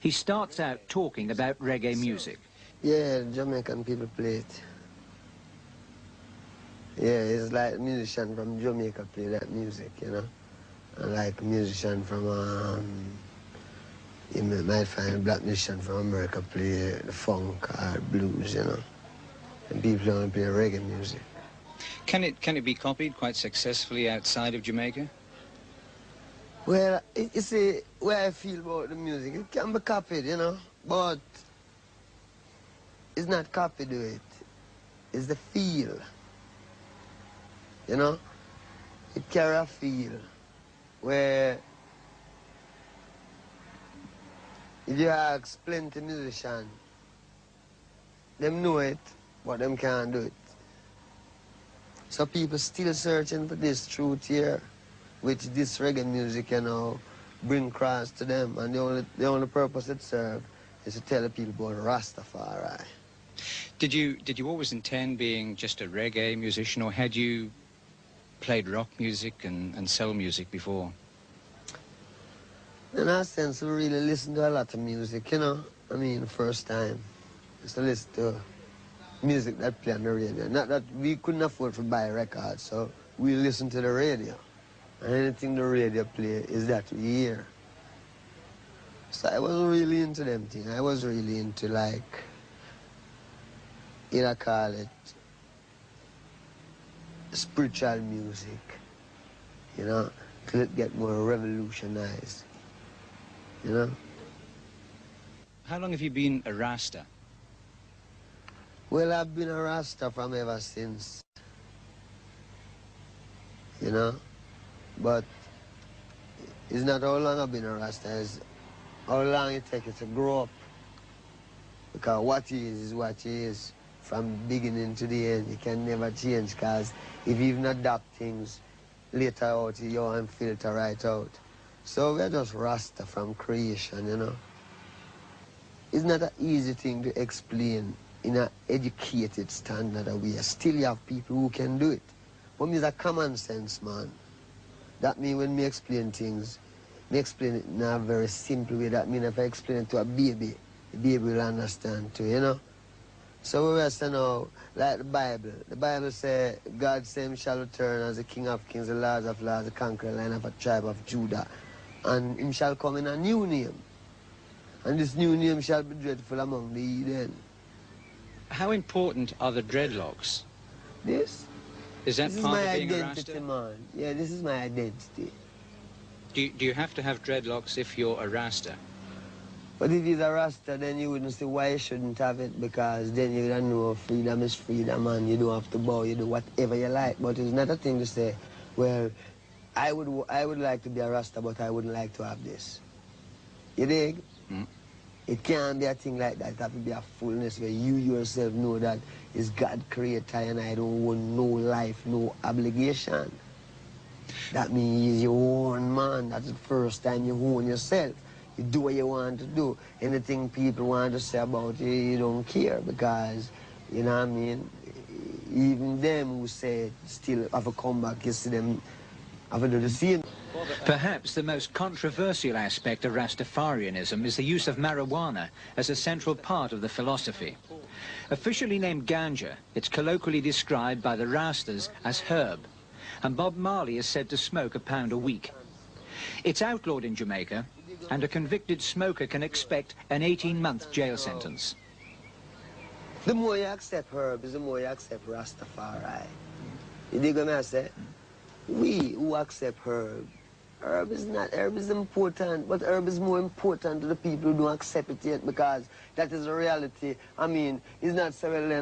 He starts out talking about reggae music. Yeah, Jamaican people play it. Yeah, it's like musician from Jamaica play that music, you know. And like a musician from, you might find a black musician from America play the funk or blues, you know. And people only play reggae music. Can it be copied quite successfully outside of Jamaica? Well, you see, where I feel about the music, it can be copied, you know, but it's not copied to it. It's the feel, you know. It carry a feel where if you ask plenty musicians, them know it, but them can't do it. So people still searching for this truth here, which this reggae music, you know, bring across to them. And the only purpose it serves is to tell the people about Rastafari. Did you always intend being just a reggae musician, or had you played rock music and soul music before? In a sense, we really listen to a lot of music, you know. I mean, first time, just to listen to music that play on the radio. Not that we couldn't afford to buy records, so we listen to the radio. And anything the radio play is that we hear. So I wasn't really into them things. I was really into, like, you know, call it spiritual music, you know, till it get more revolutionized, you know. How long have you been a Rasta? Well, I've been a Rasta from ever since, you know, but it's not how long I've been a Rasta, it's how long it takes to grow up. Because what he is what he is. From beginning to the end, you can never change, because if you even adapt things later out, you won't filter right out. So we're just Rasta from creation, you know. It's not an easy thing to explain in an educated standard way. Still you have people who can do it. But me is a common sense man. That means when me explain things, me explain it in a very simple way. That means if I explain it to a baby, the baby will understand too, you know. So we were saying now, like the Bible says, God same shall return as the King of Kings, the Lord of Lords, the conqueror line of a tribe of Judah. And him shall come in a new name. And this new name shall be dreadful among the heathen. How important are the dreadlocks? This? Is that this part is my of being identity, a Rasta? man. Yeah, this is my identity. Do you have to have dreadlocks if you're a Rasta? But if he's a Rasta, then you wouldn't see why you shouldn't have it, because then you don't know freedom is freedom, and you don't have to bow, you do whatever you like. But it's not a thing to say, well, I would like to be a Rasta, but I wouldn't like to have this. You dig? Mm. It can't be a thing like that. It have to be a fullness where you yourself know that it's God creator and I don't want no life, no obligation. That means you own man. That's the first time you own yourself. You do what you want to do. Anything people want to say about you, you don't care, because, you know what I mean, even them who say it still have a comeback, you see them have to do the same. Perhaps the most controversial aspect of Rastafarianism is the use of marijuana as a central part of the philosophy. Officially named ganja, it's colloquially described by the Rastas as herb, and Bob Marley is said to smoke a pound a week. It's outlawed in Jamaica, and a convicted smoker can expect an 18-month jail sentence. The more you accept herbs, the more you accept Rastafari. You dig what I say? We who accept herb herb is important, but herb is more important to the people who don't accept it yet, because that is the reality. I mean, it's not selling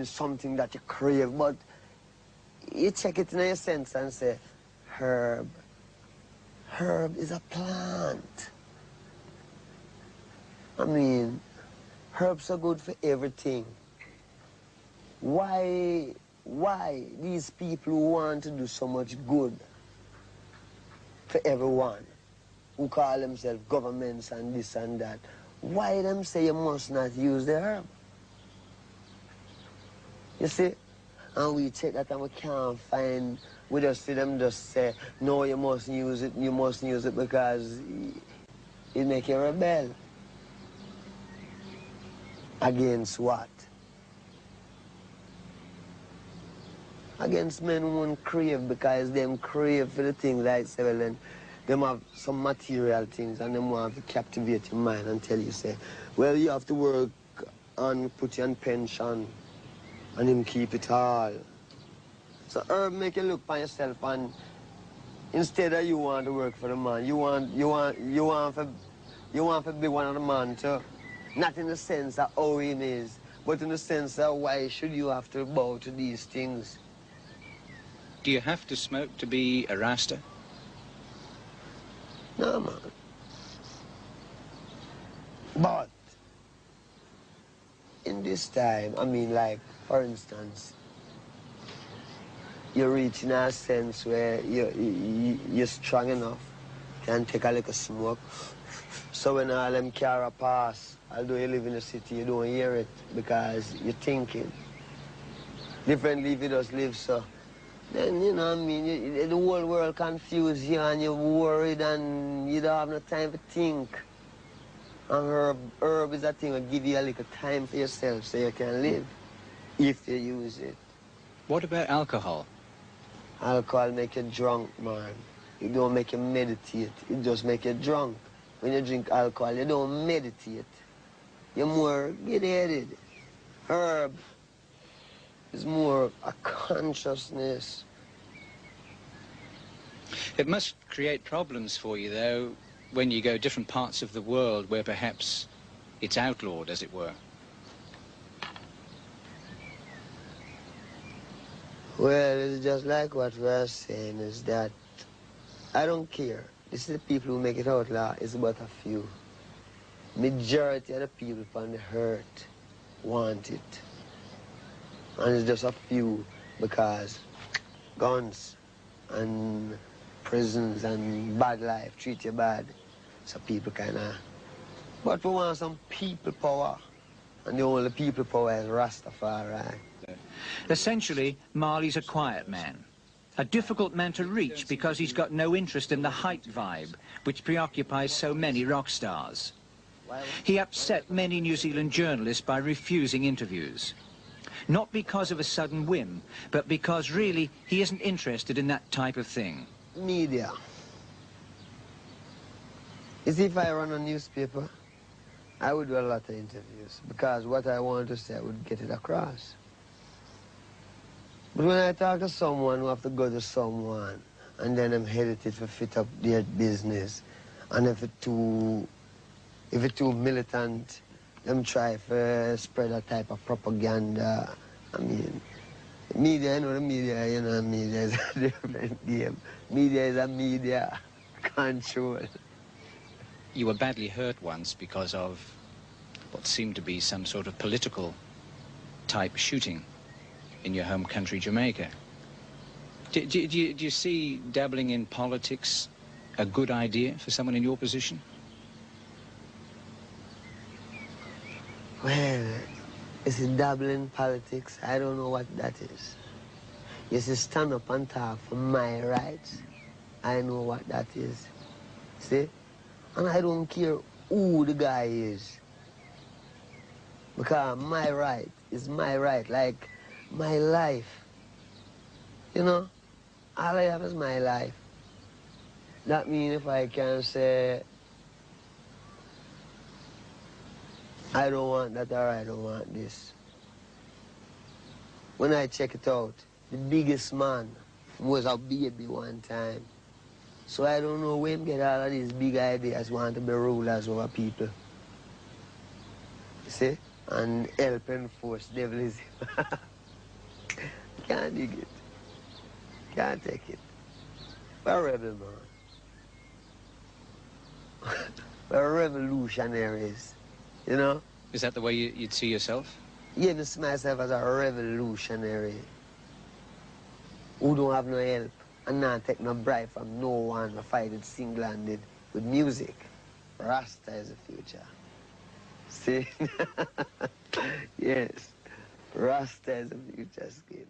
is something that you crave, but you check it in your sense and say, herb is a plant. I mean, herbs are good for everything. Why these people who want to do so much good for everyone, who call themselves governments and this and that, why them say you must not use the herb? You see? And we check that and we can't find, we just see them just say, no, you mustn't use it because it make you rebel. Against what? Against men who won't crave, because them crave for the things like say, well, then them have some material things and them want to captivate your mind and tell you, say, well, you have to work and put you on pension and him keep it all. So Herb make you look for yourself, and instead of you want to work for the man, you want to be one of the man too. Not in the sense of how him is, but in the sense of why should you have to bow to these things. Do you have to smoke to be a Rasta? No, man. But in this time, I mean, like, for instance, you're reaching a sense where you're strong enough, can take a little smoke. So when all them car pass, although you live in the city, you don't hear it because you're thinking. Differently if you just live so. Then, you know what I mean, the whole world confused you and you're worried and you don't have no time to think. And herb is a thing that give you a little time for yourself so you can live, if you use it. What about alcohol? Alcohol make you drunk, man. It don't make you meditate, it just make you drunk. When you drink alcohol, you don't meditate. You're more get-headed. Herb is more a consciousness. It must create problems for you, though, when you go different parts of the world where perhaps it's outlawed, as it were. Well, it's just like what we're saying, is that I don't care. This is the people who make it outlaw, it's but a few. Majority of the people on the earth want it. And it's just a few because guns and prisons and bad life treat you bad. So people kind of... But we want some people power. And the only people power is Rastafari. Essentially, Marley's a quiet man. A difficult man to reach because he's got no interest in the hype vibe, which preoccupies so many rock stars. He upset many New Zealand journalists by refusing interviews. Not because of a sudden whim, but because really he isn't interested in that type of thing. Media. You see, if I run a newspaper, I would do a lot of interviews because what I want to say, I would get it across. But when I talk to someone who have to go to someone, and then I'm hesitant to fit up their business, and if it's too militant, them try to spread a type of propaganda. I mean, media, you know, the media, you know, media is a different game. Media is a media control. You were badly hurt once because of what seemed to be some sort of political type shooting in your home country, Jamaica. Do you see dabbling in politics a good idea for someone in your position? Well, is it dabbling in politics? I don't know what that is. You see, stand up and talk for my rights. I know what that is. See? And I don't care who the guy is. Because my right is my right, like my life. You know? All I have is my life. That means if I can say, I don't want that or I don't want this. When I check it out, the biggest man was a baby one time. So I don't know where him get all of these big ideas, want to be rulers over people. You see? And help enforce devilism. Can't dig it. Can't take it. We're rebel, man. We're revolutionaries, you know? Is that the way you'd see yourself? Yeah, I see myself as a revolutionary who don't have no help and not take no bribe from no one, but fight it single-handed with music. Rasta is the future. See? Yes. Rasta is the future, Skip.